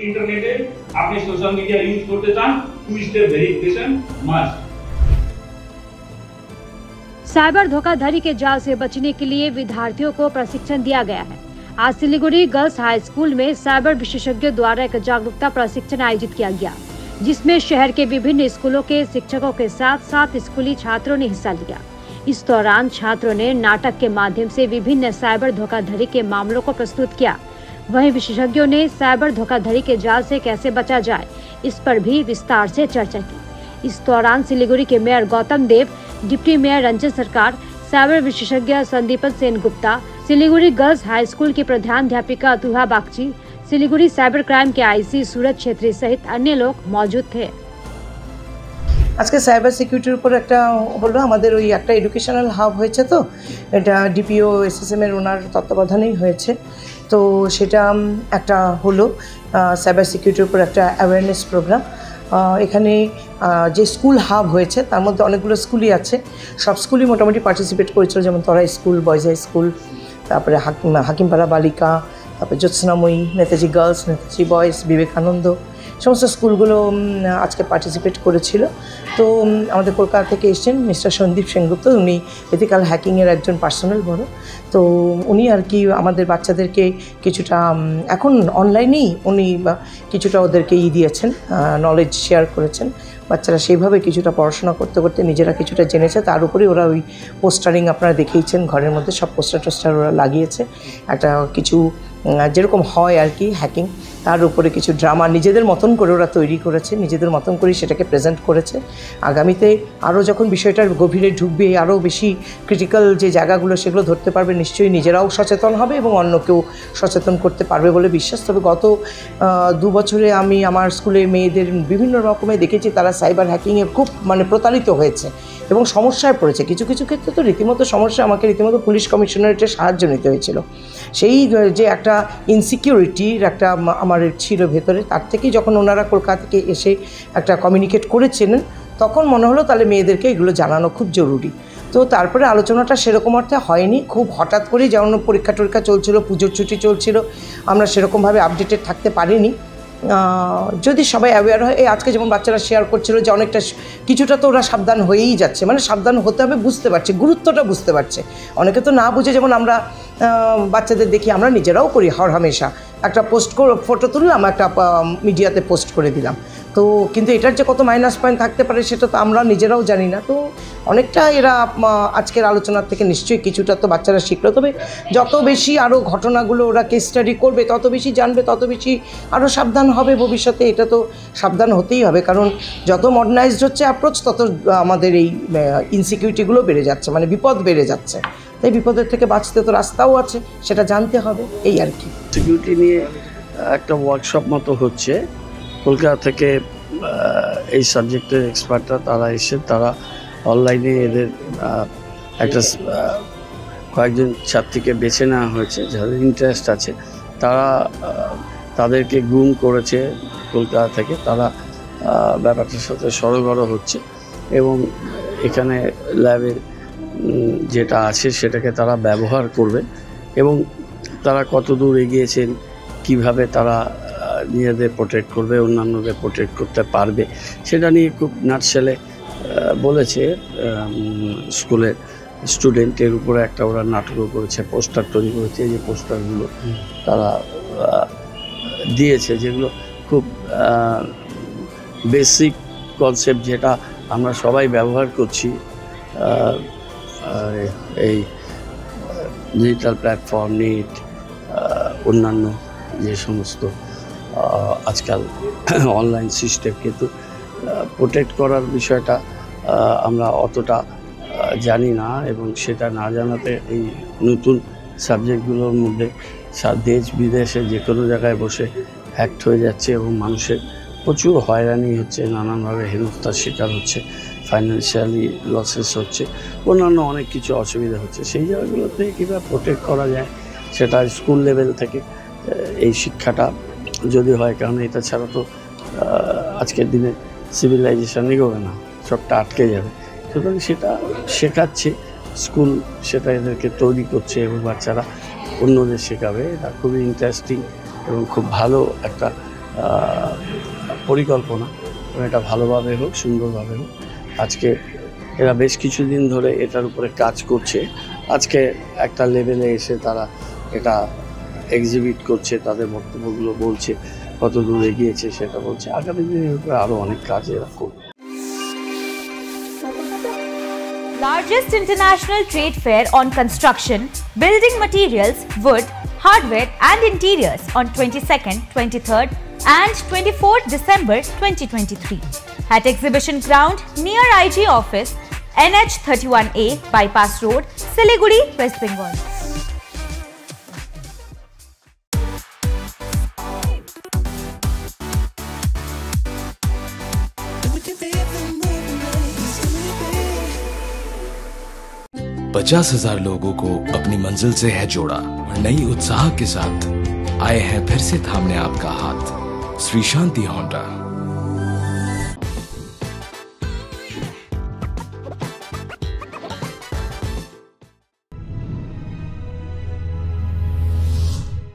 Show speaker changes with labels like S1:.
S1: इंटरनेटे আপনি social media use করতে চান, টু স্টেप वेरिफिकेशन मस्ट।
S2: साइबर धोखाधड़ी के जाल से बचने के लिए विद्यार्थियों को प्रशिक्षण दिया गया है। आज सिलीगुड़ी गर्ल्स हाई स्कूल में साइबर विशेषज्ञों द्वारा एक जागरूकता प्रशिक्षण आयोजित किया गया, जिसमें शहर के विभिन्न स्कूलों के शिक्षकों के साथ 7 स्कूली छात्रों ने हिस्सा लिया। इस दौरान छात्रों ने नाटक के माध्यम से विभिन्न साइबर धोखाधड़ी के मामलों को प्रस्तुत किया। वहीं विशेषज्ञों ने साइबर धोखाधड़ी के जाल से कैसे बचा जाए, इस पर भी विस्तार से चर्चा की। इस दौरान सिलीगुड़ी के mayor Gautam Dev, deputy mayor Ranjan Sarkar, cyber विशेषज्ञ Sandipan Sen Gupta, Siliguri girls high school की प्रधानाध्यापिका अतुहा बागची, सिलीगुड़ी साइबर क्राइम के आईसी सूरज छेत्री सहित अन्य लोग मौजूद थे।
S3: আজকে সাইবার সিকিউরিটির উপর একটা হলো আমাদের ওই একটা এডুকেশনাল হাব হয়েছে, তো এটা ডিপিও এসএসএম এর ওনার তত্ত্বাবধানেই হয়েছে। তো সেটা একটা হলো সাইবার সিকিউরিটির উপর একটা অ্যাওয়ারনেস প্রোগ্রাম। এখানে যে স্কুল হাব হয়েছে তার মধ্যে অনেকগুলো স্কুলই আছে, সব স্কুলই মোটামুটি পার্টিসিপেট করেছিল, যেমন তরা স্কুল, বয়েজ হাই স্কুল, তারপরে হাকিমপাড়া বালিকা, তারপরে জ্যোৎস্নাময়ী, নেতাজি গার্লস, নেতাজি বয়েজ, বিবেকানন্দ, সমস্ত স্কুলগুলো আজকে পার্টিসিপেট করেছিল। তো আমাদের কলকাতা থেকে এসেছেন মিস্টার সন্দীপ সেনগুপ্ত, উনি এথিক্যাল হ্যাকিংয়ের একজন পার্সোনাল বড়। তো উনি আর কি আমাদের বাচ্চাদেরকে কিছুটা এখন অনলাইনেই উনি কিছুটা ওদেরকে দিয়েছেন, নলেজ শেয়ার করেছেন। বাচ্চারা সেইভাবে কিছুটা পড়াশোনা করতে করতে নিজেরা কিছুটা জেনেছে। তার উপরে ওরা ওই পোস্টারিং আপনারা দেখেইছেন, ঘরের মধ্যে সব পোস্টার ওরা লাগিয়েছে। একটা কিছু যেরকম হয় আর কি হ্যাকিং, তার উপরে কিছু ড্রামা নিজেদের মতন করে ওরা তৈরি করেছে, নিজেদের মতন করে সেটাকে প্রেজেন্ট করেছে। আগামীতে আরও যখন বিষয়টার গভীরে ঢুকবে, আরও বেশি ক্রিটিক্যাল যে জায়গাগুলো সেগুলো ধরতে পারবে, নিশ্চয়ই নিজেরাও সচেতন হবে এবং অন্যকেও সচেতন করতে পারবে বলে বিশ্বাস। তবে গত 2 বছরে আমি আমার স্কুলে মেয়েদের বিভিন্ন রকমের দেখেছি তারা সাইবার হ্যাকিংয়ে খুব প্রতারিত হয়েছে এবং সমস্যায় পড়েছে। কিছু কিছু ক্ষেত্রে তো রীতিমতো সমস্যা, আমাকে রীতিমতো পুলিশ কমিশনারেটের সাহায্য নিতে হয়েছিল। সেই যে একটা ইনসিকিউরিটির একটা আমার ছিল ভেতরে, তার থেকেই যখন ওনারা কলকাতা থেকে এসে একটা কমিউনিকেট করেছিলেন, তখন মনে হলো তাহলে মেয়েদেরকে এগুলো জানানো খুব জরুরি। তো তারপরে আলোচনাটা সেরকম অর্থে হয়নি, খুব হঠাৎ করেই, যেমন পরীক্ষা চলছিল, পুজোর ছুটি চলছিল, আমরা সেরকমভাবে আপডেটেড থাকতে পারিনি। যদি সবাই অ্যাওয়্যার হয়, আজকে যেমন বাচ্চারা শেয়ার করছিল যে অনেকটা কিছুটা তো ওরা সাবধান হয়েই যাচ্ছে, সাবধান হতে হবে, বুঝতে পারছে, গুরুত্বটা বুঝতে পারছে। অনেকে তো না বুঝে, যেমন আমরা বাচ্চাদের দেখি, আমরা নিজেরাও করি হরহামেশা, একটা ফটো তুললাম, একটা মিডিয়াতে পোস্ট করে দিলাম। তো কিন্তু এটার যে কত মাইনাস পয়েন্ট থাকতে পারে সেটা তো আমরা নিজেরাও জানি না। তো অনেকটা এরা আজকের আলোচনার থেকে নিশ্চয়ই কিছুটা তো বাচ্চারা শিখলো। তবে যত বেশি আরও ঘটনাগুলো ওরা কেস স্টাডি করবে, তত বেশি জানবে, তত বেশি আরও সাবধান হবে ভবিষ্যতে। এটা তো সাবধান হতেই হবে, কারণ যত মডার্নাইজড হচ্ছে অ্যাপ্রোচ, তত আমাদের এই ইনসিকিউরিটিগুলো বেড়ে যাচ্ছে, বিপদ বেড়ে যাচ্ছে। তাই বিপদের থেকে বাঁচতে তো রাস্তাও আছে, সেটা জানতে হবে, এই আর কি।
S4: সিকিউরিটি নিয়ে একটা ওয়ার্কশপ মতো হচ্ছে কলকাতা থেকে, এই সাবজেক্টের এক্সপার্টরা তারা এসে তারা অনলাইনে এদের একটা কয়েকজন ছাত্রীকে বেছে নেওয়া হয়েছে যাদের ইন্টারেস্ট আছে, তারা তাদেরকে গ্রুম করেছে কলকাতা থেকে। তারা ব্যাপারটার সাথে সরগর হচ্ছে এবং এখানে ল্যাবের যেটা আছে সেটাকে তারা ব্যবহার করবে এবং তারা কত দূর এগিয়েছেন, কিভাবে তারা নিজেদের প্রোটেক্ট করবে, অন্যান্যদের প্রোটেক্ট করতে পারবে, সেটা নিয়ে খুব নাটশেলে বলেছে। স্কুলের স্টুডেন্টের উপরে একটা ওরা নাটকও করেছে, পোস্টার তৈরি করেছে। যে পোস্টারগুলো তারা দিয়েছে, যেগুলো খুব বেসিক কনসেপ্ট, যেটা আমরা সবাই ব্যবহার করছি এই ডিজিটাল প্ল্যাটফর্ম, নেট, অন্যান্য যে সমস্ত আজকাল অনলাইন সিস্টেম। কিন্তু প্রোটেক্ট করার বিষয়টা আমরা অতটা জানি না এবং সেটা না জানাতে এই নতুন সাবজেক্টগুলোর মধ্যে দেশ বিদেশে যে কোনো জায়গায় বসে হ্যাক্ট হয়ে যাচ্ছে এবং মানুষের প্রচুর হয়রানি হচ্ছে, নানানভাবে হেনস্থার শিকার হচ্ছে, ফাইন্যান্সিয়ালি লসেস হচ্ছে, অন্যান্য অনেক কিছু অসুবিধা হচ্ছে। সেই জায়গাগুলোতে কীভাবে প্রোটেক্ট করা যায় সেটা স্কুল লেভেল থেকে এই শিক্ষাটা যদি হয়, কারণ এটা ছাড়া তো আজকের দিনে সিভিলাইজেশন এগোবে না, সবটা আটকে যাবে। সুতরাং সেটা শেখাচ্ছে স্কুল, সেটা এদেরকে তৈরি করছে এবং বাচ্চারা অন্যদের শেখাবে। এটা খুবই ইন্টারেস্টিং এবং খুব ভালো একটা পরিকল্পনা, এটা ভালোভাবে হোক, সুন্দরভাবে হোক। আজকে এরা বেশ কিছুদিন ধরে এটার উপরে কাজ করছে, আজকে একটা লেভেলে এসে তারা এটা এক্সিবিট করছে, তাদের বক্তব্যগুলো বলছে, কত দূর এগিয়েছে সেটা বলছে। আগামী দিনের উপরে আরও অনেক কাজ এরা করবে।
S5: Largest international trade fair on construction, building materials, wood, hardware and interiors on 22nd, 23rd and 24th December 2023 at Exhibition Ground near IG Office, NH 31A, Bypass Road, Siliguri, West Bengal.
S6: पचास 50,000 लोगों को अपनी मंजिल से है जोड़ा और नई उत्साह के साथ आए हैं फिर से थामने आपका हाथ। श्री शांति होंडा।